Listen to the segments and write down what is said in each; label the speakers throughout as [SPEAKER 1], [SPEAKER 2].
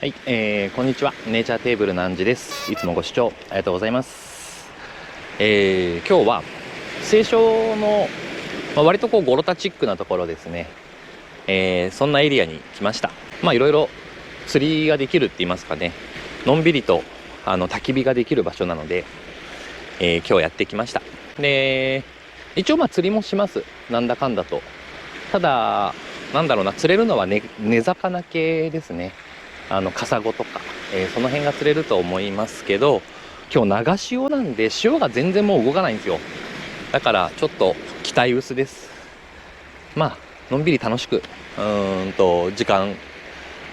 [SPEAKER 1] はい、こんにちは。ネイチャーテーブルのアンジです。いつもご視聴ありがとうございます。今日は西湘の、割とゴロタチックなところですね。そんなエリアに来ました。いろいろ釣りができるって言いますかね。のんびりと焚き火ができる場所なので、今日やってきました。で、一応釣りもします。なんだかんだと。ただなんだろうな、釣れるのは根魚系ですね。カサゴとか、その辺が釣れると思いますけど、今日長潮なんで潮が全然もう動かないんですよ。だからちょっと期待薄です。のんびり楽しく時間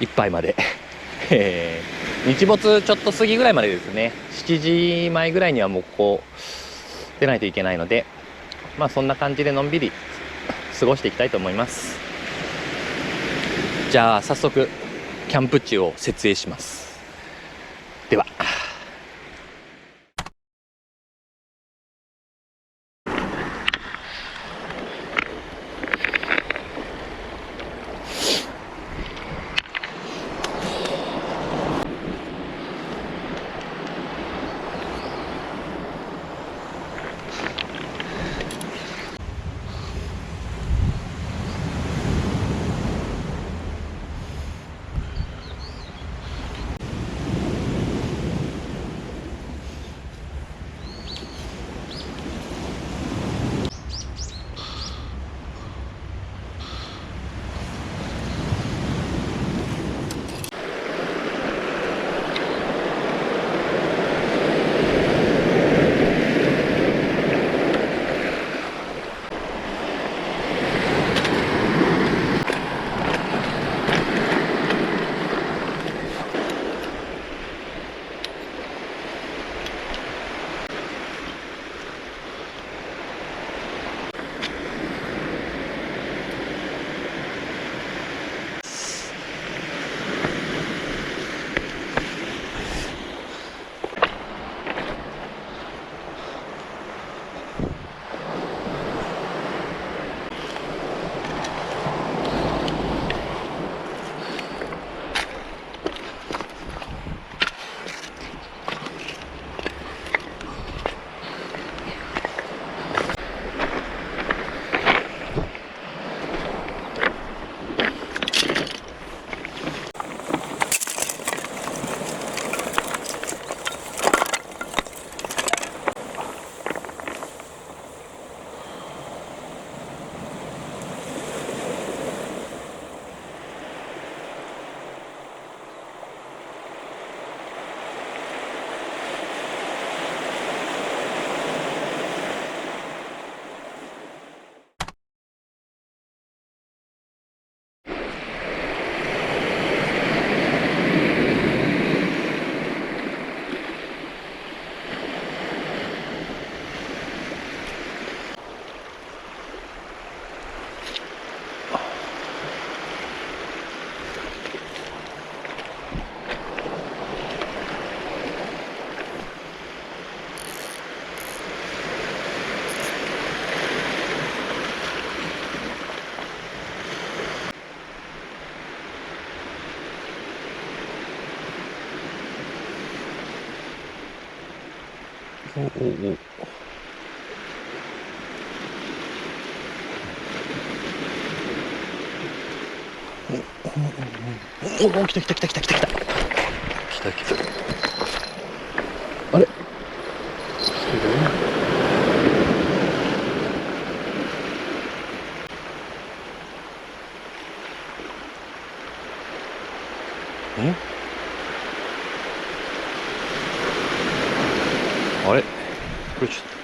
[SPEAKER 1] いっぱいまで日没ちょっと過ぎぐらいまでですね。7時前ぐらいにはもうここ出ないといけないので、そんな感じでのんびり過ごしていきたいと思います。じゃあ早速キャンプ地を設営します。では。お、来た来た来た来た来た来た来た来た。あれ、あれ、これちょっと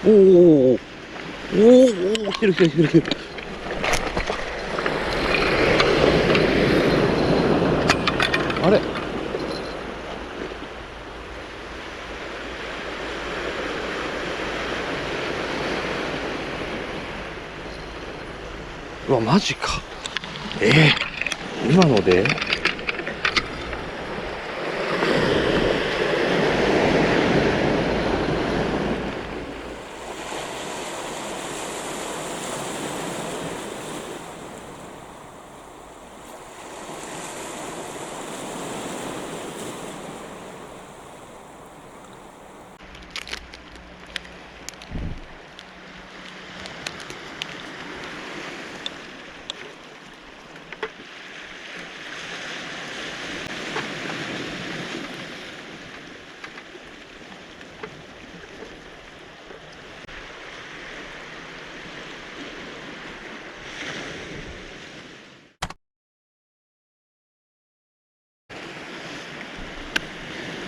[SPEAKER 1] おおおおおお、来てる来てる来てる来てる。あれ、うわマジか。今ので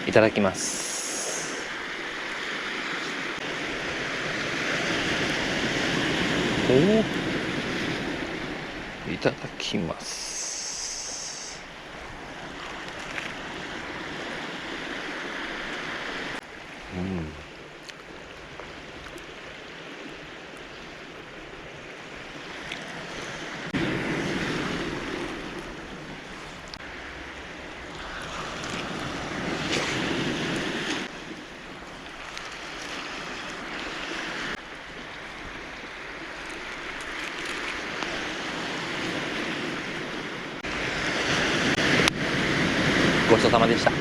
[SPEAKER 1] いただきます。おお、いただきます。うん。ごちそうさまでした。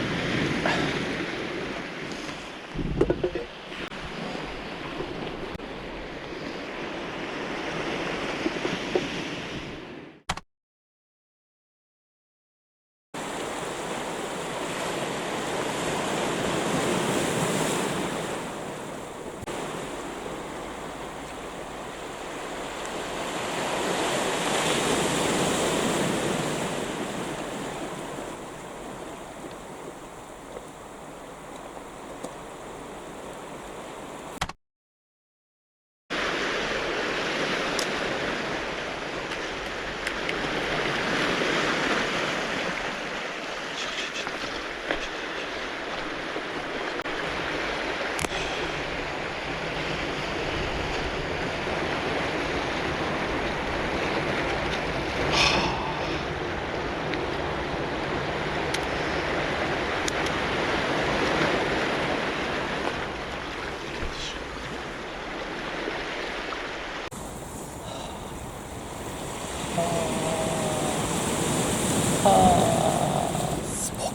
[SPEAKER 1] スポ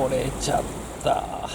[SPEAKER 1] 折れちゃった。